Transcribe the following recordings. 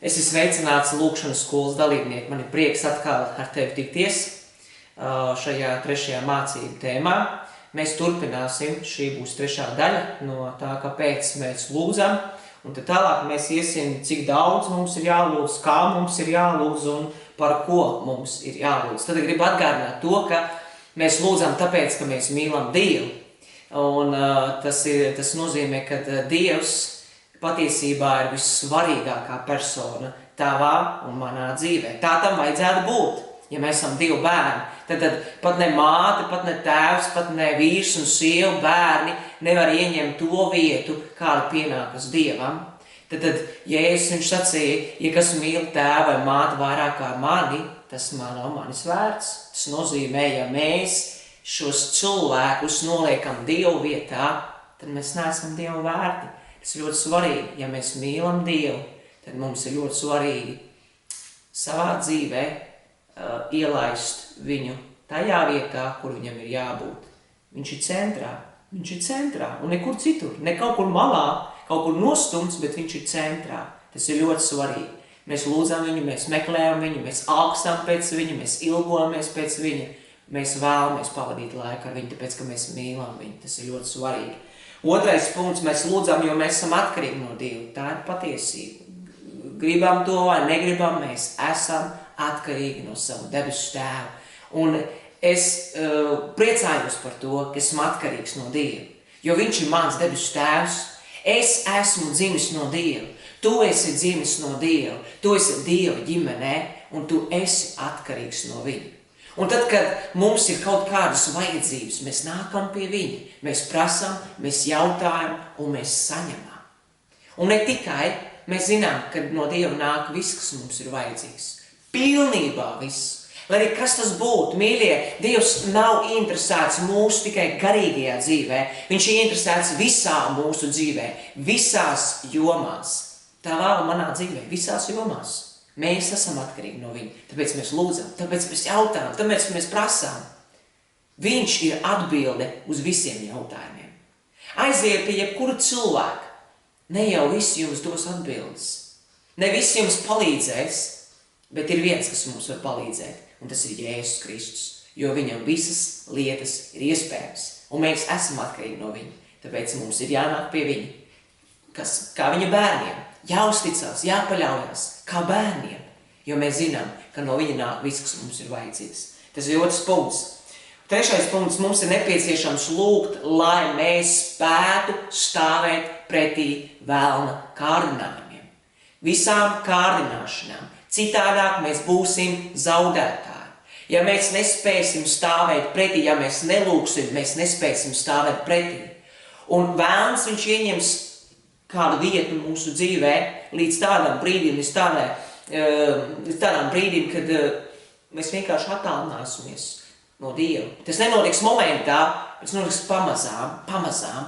Es esmu sveicināts lūkšanas skolas dalībnieki. Man ir prieks atkal ar tevi tikties šajā trešajā mācību tēmā. Mēs turpināsim, šī būs trešā daļa no tā, kāpēc mēs lūdzam. Un tad tālāk mēs iesim, cik daudz mums ir jālūdz, kā mums ir jālūdz un par ko mums ir jālūdz. Tad gribu atgādināt to, ka mēs lūdzam tāpēc, ka mēs mīlam Dievu. Un tas nozīmē, ka Dievs patiesībā ir vissvarīgākā persona tavā un manā dzīvē. Tā tam vajadzētu būt, ja mēs esam Dieva bērni. Tad pat ne māte, pat ne tēvs, pat ne vīrs un sieva bērni nevar ieņemt to vietu, kāda pienākas Dievam. Tad Jēzus viņš sacīja, ja kas mīl tēvu vai māti vairāk kā mani, tas man nav manis vērts. Tas nozīmē, ja mēs šos cilvēkus noliekam Dievu vietā, tad mēs neesam Dievu vērti. Tas ir ļoti svarīgi. Ja mēs mīlam Dievu, tad mums ir ļoti svarīgi savā dzīvē ielaist viņu tajā vietā, kur viņam ir jābūt. Viņš ir centrā un nekur citur, ne kaut kur malā, kaut kur nostumts, bet viņš ir centrā. Tas ir ļoti svarīgi. Mēs lūdzam viņu, mēs meklējam viņu, mēs augstām pēc viņu, mēs ilgojamies pēc viņa, mēs vēlamies pavadīt laiku ar viņu, tāpēc, ka mēs mīlam viņu. Tas ir ļoti svarīgi. Otrais punkts, mēs lūdzam, jo mēs esam atkarīgi no Dieva. Tā ir patiesība. Gribam to vai negribam, mēs esam atkarīgi no savu debesu tēvu. Un es priecājos par to, ka esmu atkarīgs no Dieva. Jo viņš ir mans debesu tēvs. Es esmu dzimis no Dieva. Tu esi dzimis no Dieva. Tu esi Dieva ģimenē un tu esi atkarīgs no viņa. Un tad, kad mums ir kaut kādas vajadzības, mēs nākam pie viņa, mēs prasam, mēs jautājam un mēs saņemam. Un ne tikai, mēs zinām, ka no Dieva nāk viss, kas mums ir vajadzīgs. Pilnībā viss. Lai arī kas tas būtu, mīļie, Dievs nav interesēts mūsu tikai garīgajā dzīvē. Viņš ir interesēts visā mūsu dzīvē, visās jomās. Tavā un manā dzīvē, visās jomās. Mēs esam atkarīgi no viņa, tāpēc mēs lūdzam, tāpēc mēs jautājam, tāpēc mēs prasām. Viņš ir atbilde uz visiem jautājumiem. Aiziet pie jebkura cilvēka, ne jau visi jums dos atbildes, ne visi jums palīdzēs, bet ir viens, kas mums var palīdzēt, un tas ir Jēzus Kristus, jo viņam visas lietas ir iespējas, un mēs esam atkarīgi no viņa, tāpēc mums ir jānāk pie viņa, kā viņa bērniem. Jāuzticās, jāpaļaujas, kā bērniem, jo mēs zinām, ka no viņa nāk viss, kas mums ir vajadzīgs. Tas ir otrs punkts. Trešais punkts, mums ir nepieciešams lūgt, lai mēs spētu stāvēt pretī vēlna kārdinājumiem. Visām kārdināšanām. Citādāk mēs būsim zaudētāji. Ja mēs nespēsim stāvēt pretī, ja mēs nelūgsim, mēs nespēsim stāvēt pretī. Un vēlns viņš ieņems kādu vietu mūsu dzīvē līdz tādam brīdim, kad mēs vienkārši attālināsimies no Dieva. Tas nenotiks momentā, bet tas notiks pamazām.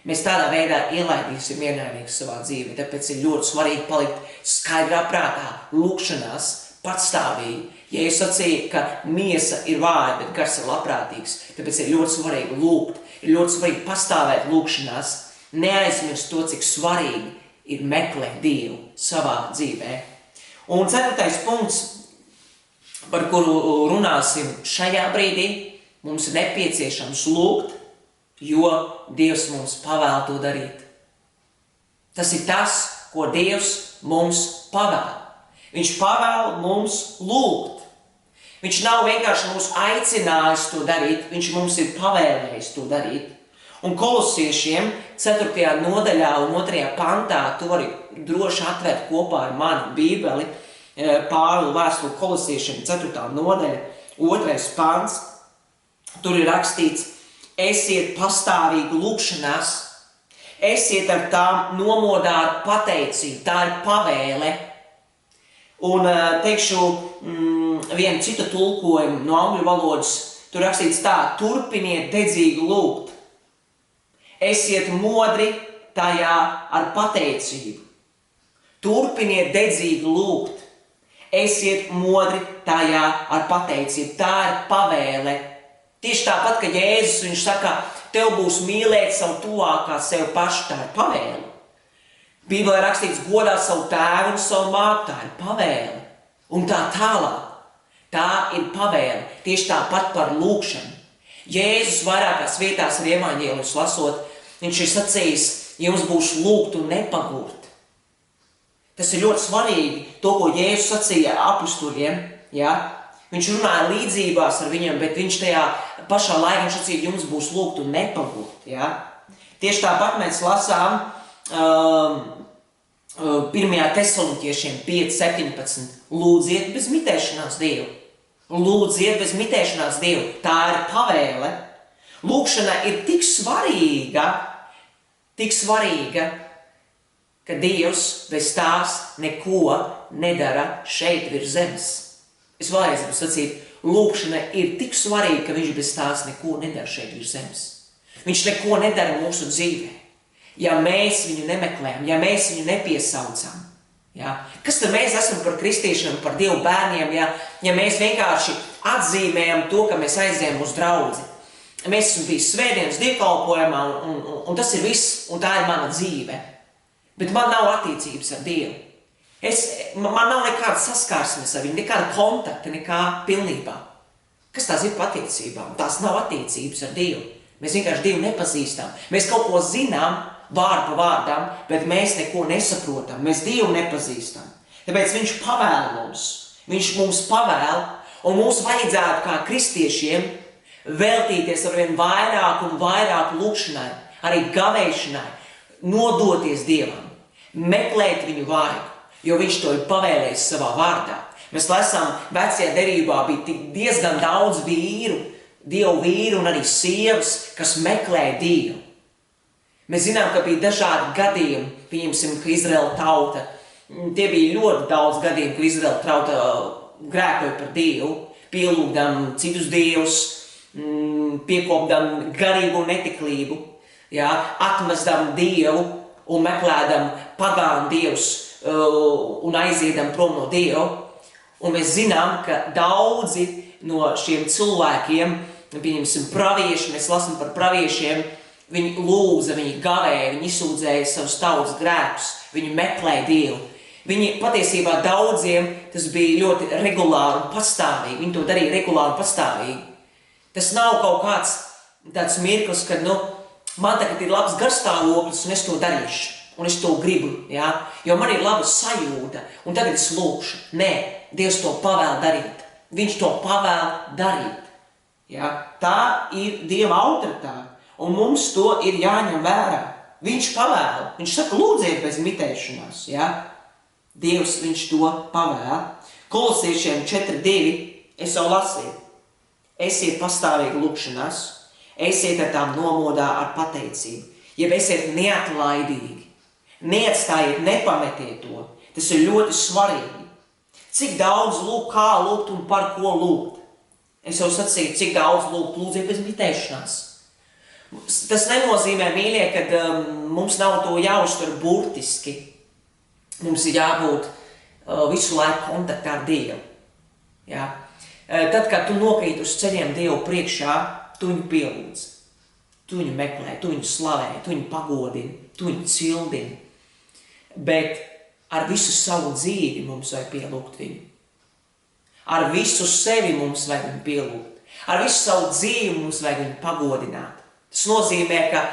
Mēs tādā veidā ielaidīsim ienaidnieku savā dzīvē. Tāpēc ir ļoti svarīgi palikt skaidrā prātā, lūkšanās, patstāvīgi. Ja es sacīju, ka miesa ir vāja, bet gars ir labprātīgs, tāpēc ir ļoti svarīgi lūgt, ir ļoti svarīgi pastāvēt lūkšanās, neaizmirst to, cik svarīgi ir meklēt Dievu savā dzīvē. Un ceturtais punkts, par kuru runāsim šajā brīdī, mums ir nepieciešams lūgt, jo Dievs mums pavēl to darīt. Tas ir tas, ko Dievs mums pavēl. Viņš pavēl mums lūgt. Viņš nav vienkārši mūs aicinājis to darīt, viņš mums ir pavēlējis to darīt. Un kolosiešiem 4. nodaļā un 2. pantā, tu vari droši atvērt kopā ar mani Bībeli, Pāvila vēstuli kolosiešiem 4. nodaļa, 2. pants. Tur ir rakstīts, esiet pastāvīgi lūgšanās, esiet ar tām nomodā ar pateicību, tā ir pavēle. Un teikšu vienu citu tulkojumu no angļu valodas, tur rakstīts tā, turpiniet dedzīgi lūgt. Esiet modri tajā ar pateicību. Turpiniet dedzīgi lūgt. Esiet modri tajā ar pateicību. Tā ir pavēle. Tieši tāpat, ka Jēzus viņš saka, tev būs mīlēt savu tuvākā sev pašu, tā ir pavēle. Bībelē rakstīts godā savu tēvu un savu mātu, tā ir pavēle. Un tā tālāk. Tā ir pavēle. Tieši tāpat par lūkšanu. Jēzus vairākās vietās ar evaņģēlijus lasot, viņš ir sacījis, jums būs lūgt un nepagurt. Tas ir ļoti svarīgi, to, ko Jēzus sacīja apustuļiem, ja? Viņš runāja līdzībās ar viņiem, bet viņš tajā pašā laikā viņš sacīja, jums būs lūgt un nepagurt, ja? Tieši tāpat mēs lasām 1. Tesaloniķiešiem 5:17. Lūdziet bez mitēšanās Dievu. Lūdziet bez mitēšanās Dievu. Tā ir pavēle. Lūkšana ir tik svarīga, ka Dievs bez tās neko nedara šeit virs zemes. Es vēlreiz gribu sacīt, lūkšana ir tik svarīga, ka viņš bez tās neko nedara šeit virs zemes. Viņš neko nedara mūsu dzīvē. Ja mēs viņu nemeklējam, ja mēs viņu nepiesaucam. Ja? Kas tad mēs esam par kristiešiem, par Dievu bērniem, ja mēs vienkārši atzīmējam to, ka mēs aizējam uz draudzi. Mēs esam bijis svētdienas dievkalpojumā un tas ir viss, un tā ir mana dzīve. Bet man nav attiecības ar Dievu. Man nav nekāda saskarsmes ar viņu, nekāda kontakta, nekā pilnībā. Kas tās ir par attiecībām? Tās nav attiecības ar Dievu. Mēs vienkārši Dievu nepazīstam. Mēs kaut ko zinām, vārdu pa vārdam, bet mēs neko nesaprotam. Mēs Dievu nepazīstam. Tāpēc viņš pavēl mums. Viņš mums pavēl, un mums vajadzētu kā kristiešiem veltīties arvien vairāk un vairāk lūkšanai, arī gavēšanai, nodoties Dievam, meklēt viņu vārdu, jo viņš to ir pavēlējis savā vārdā. Mēs lasām, vecajā derībā bija diezgan daudz vīru, Dievu vīru un arī sievas, kas meklēja Dievu. Mēs zinām, ka bija dažādi gadījumi, pieņemsim, ka Izraēla tauta, tie bija ļoti daudz gadījumi, ka Izraēla tauta grēkoja par Dievu, pielūgdam citus dievus, piekopdam garīgu netiklību, atmesdam Dievu un meklēdam pagānu dievus un aiziedam prom no Dievu. Un mēs zinām, ka daudzi no šiem cilvēkiem, pieņemsim pravieši, mēs lasām par praviešiem, viņi lūdza, viņi gavēja, viņi izsūdzēja savus tautas grēkus, viņi meklēja Dievu. Viņi patiesībā daudziem tas bija ļoti regulāri un pastāvīgi, viņi to darīja regulāri un pastāvīgi. Tas nav kaut kāds tāds mirklis, ka, man tagad ir labs garstāvoklis un es to darīšu, un es to gribu, jo man ir laba sajūta, un tagad es lūkšu. Nē, Dievs to pavēl darīt. Viņš to pavēl darīt. Tā ir Dieva autoritāte. Un mums to ir jāņem vērā. Viņš pavēl. Viņš saka, lūdziet bez mitēšanās. Dievs viņš to pavēl. Kolosiešiem 4:2 es jau lasīju. Esiet pastāvīgi lūkšanās. Esiet ar tām nomodā ar pateicību. Jeb esiet neatlaidīgi. Neatstājiet, nepametiet to. Tas ir ļoti svarīgi. Cik daudz lūgt, kā lūgt un par ko lūgt. Es jau sacīju, cik daudz lūgt, lūdziet bez mitēšanās. Tas nenozīmē, mīļie, ka mums nav to jāuztver burtiski. Mums ir jābūt visu laiku kontaktā ar Dievu. Tad, kad tu nokrīt uz ceļiem Dievu priekšā, tu viņu pielūdz. Tu viņu meklē, tu viņu slavē, tu viņu pagodini, tu viņu cildini. Bet ar visu savu dzīvi mums vajag pielūgt viņu. Ar visu sevi mums vajag viņu pielūgt. Ar visu savu dzīvi mums vajag viņu pagodināt. Tas nozīmē, ka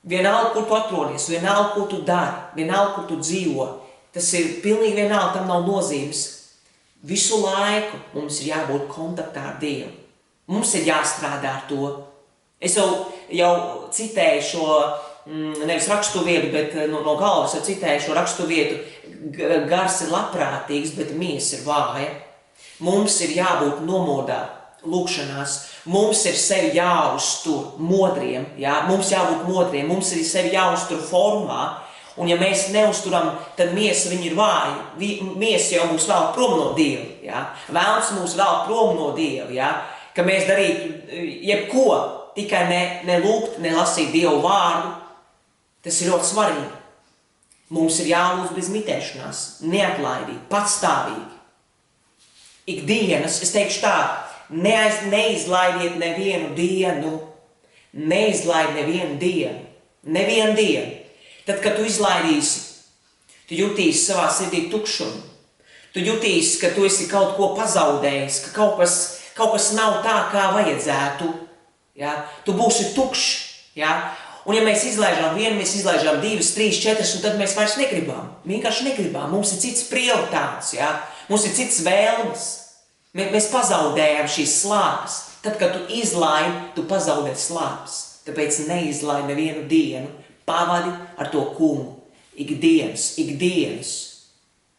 vienalga, kur tu atrodies, vienalga, ko tu dari, vienalga, kur tu dzīvo, tas ir pilnīgi vienalga, tam nav nozīmes. Visu laiku mums ir jābūt kontaktā ar Dievu. Mums ir jāstrādā ar to. Es jau citēju šo, nevis raksturvietu, bet no galvas jau citēju šo raksturvietu, gars ir labprātīgs, bet miesa ir vāja. Mums ir jābūt nomodā, lūkšanās. Mums ir sevi jāuztur modriem, mums jābūt modriem, mums ir sevi jāuztur formā, un ja mēs neusturam, tad miesa viņa ir vāja. Miesa jau mūs vēl prom no Dieva, Vēlns mūs vēl prom no Dieva, ka mēs darītu jebko, tikai ne lūgt, ne lasīt Dievu vārdu. Tas ir ļoti svarīgi. Mums ir jālūdz bez mitēšanās, neatlaidīgi, patstāvīgi. Ikdienas, es teikšu tā, neizlaidiet nevienu dienu. Neizlaid nevienu dienu. Nevienu dienu. Tad, kad tu izlaidīsi Tu jutīsi savā sirdī tukšumu. Tu jutīsi, ka tu esi kaut ko pazaudējis, ka kaut kas nav tā, kā vajadzētu. Ja? Tu būsi tukšs. Ja? Un ja mēs izlaižam vienu, mēs izlaižam 2, 3, 4, un tad mēs vairs negribam. Vienkārši negribam. Mums ir cits prioritāts. Ja? Mums ir cits vēlmes. Mēs pazaudējam šīs slāpes. Tad, kad tu izlaidi, tu pazaudē slāpes. Tāpēc neizlaidi nevienu dienu. Pavadi ar to kungu. Ikdienas.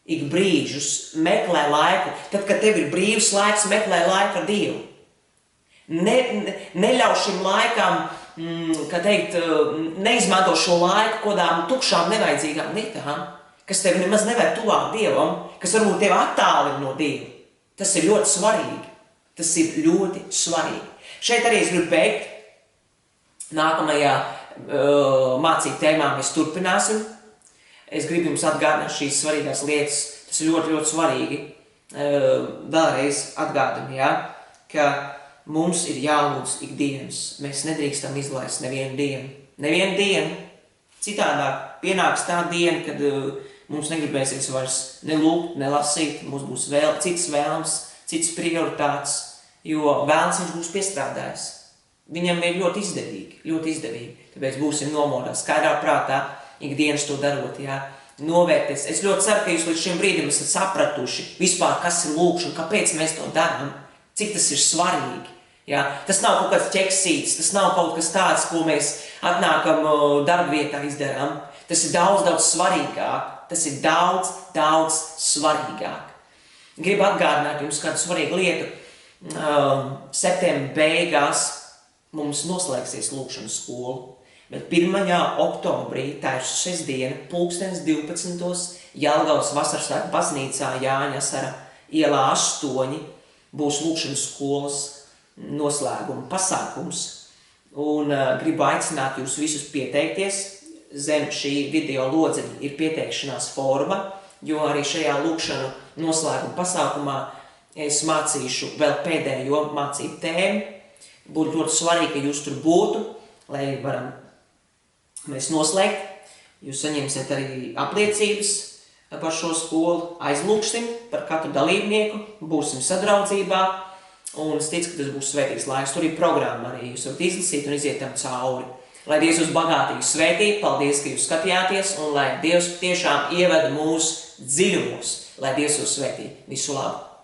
Ik brīžus, meklē laiku. Tad, kad tev ir brīvs laiks, meklē laiku ar Dievu. Neļauj šim laikam, neizmanto šo laiku kodām tukšām, nevajadzīgām lietām, kas tev nemaz neved tuvāk Dievam, kas varbūt tev attālina no Dieva. Tas ir ļoti svarīgi. Šeit arī es gribu beigt. Nākamajā mācību tēmā mēs turpināsim. Es gribu jums atgādināt šīs svarīgās lietas. Tas ir ļoti, ļoti svarīgi. Vēlreiz atgādinu, ja, ka mums ir jālūdz ikdienas. Mēs nedrīkstam izlaist nevienu dienu. Citādāk pienāks tā diena, kad mums negribēsies vairs ne lūgt, ne lasīt. Mums būs cits vēlms, cits prioritāts, jo vēlms viņš būs piestrādājis. Viņam ir ļoti izdevīgi. Tāpēc būsim nomodā, skaidrā prātā, ikdienas to darot, jā. Novērties. Es ļoti ceru, ka jūs līdz šim brīdim esat sapratuši vispār, kas ir lūkšana, kāpēc mēs to darām, cik tas ir svarīgi. Jā. Tas nav kaut kāds ķeksīts, tas nav kaut kas tāds, ko mēs atnākam darbvietā izdarām. Tas ir daudz svarīgāk. Tas ir daudz svarīgāk. Gribu atgādināt jums kādu svarīgu lietu. Septembra beigās mums noslēgsies lūkšanas skola. Bet 1. oktobrī, tā ir sestdiena, 12. Jelgavas Vasarsvētku baznīcā Jāņa Asara ielā 8 būs lūkšanas skolas noslēguma pasākums. Un gribu aicināt jūs visus pieteikties. Zem šī video lodzeņa ir pieteikšanās forma, jo arī šajā lūkšanu noslēguma pasākumā es mācīšu vēl pēdējo mācību tēmu. Būtu ļoti svarīgi, ka jūs tur būtu, lai varam mēs noslēgt. Jūs saņemsiet arī apliecības par šo skolu. Aizlūksim par katru dalībnieku, būsim sadraudzībā, un es ticu, ka tas būs svētīgs laiks. Tur ir programma arī, jūs varat izlasīt un iziet tam cauri. Lai Dievs jūs bagātīgi svētī, paldies, ka jūs skatījāties, un lai Dievs tiešām ieveda mūsu dziļumos, lai Dievs jūs svētī. Visu labu!